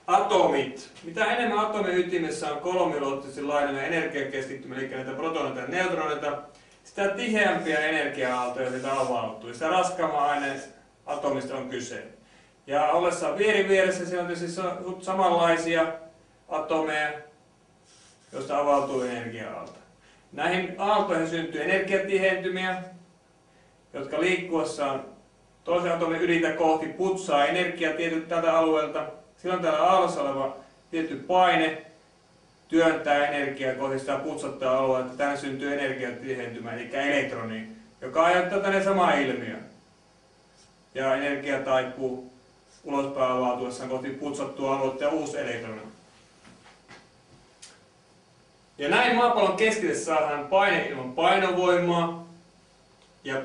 Atomit. Mitä enemmän atomin ytimessä on kolmiulotteisesti laajenevia energiakeskittymä, eli näitä protoneita ja neutroneita, sitä tiheämpiä energia-aaltoja sitä avautuu. Sitä raskaamman aineen atomista on kyse. Ja ollessaan vieressä siellä on tietysti samanlaisia atomeja, joista avautuu energia-aalto. Näihin aaltoihin syntyy energiatihentymiä, jotka liikkuessaan toisen atomin ydintä kohti putsaa energiaa tältä alueelta. Silloin täällä aallossa oleva tietty paine työntää energiaa kohti sitä putsattaa alueelta. Tänne syntyy energiatihentymä, eli elektroni, joka aiheuttaa tänne sama ilmiö. Ja energia taipuu ulospäin avautuessaan kohti putsattua aluetta ja uusi elektroni. Ja näin maapallon keskelle saadaan paine ilman painovoimaa ja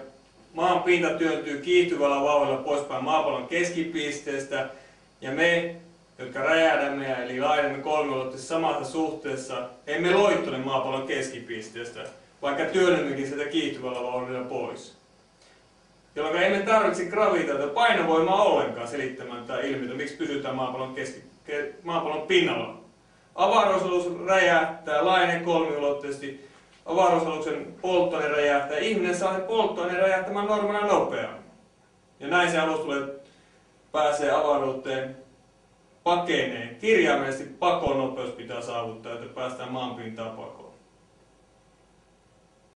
maan pinta työntyy kiihtyvällä vauhdilla poispäin maapallon keskipisteestä ja me, jotka räjähdämme eli laajennamme kolmiulotteisesti samassa suhteessa, emme loittune maapallon keskipisteestä, vaikka työnnymmekin sieltä kiihtyvällä vauhdilla pois. Jolloin emme tarvitse gravitaatiota painovoimaa ollenkaan selittämään tätä ilmiötä, miksi pysytään maapallon pinnalla. Avaruusalus räjähtää, laajenee kolmiulotteisesti, avaruusaluksen polttoaine räjähtää, ihminen saa sen polttoaineen räjähtämään normaalia nopeammin. Ja näin se alus pääsee avaruuteen, pakenee. Kirjaimellisesti pakonopeus pitää saavuttaa, että päästään maanpintaan pakoon.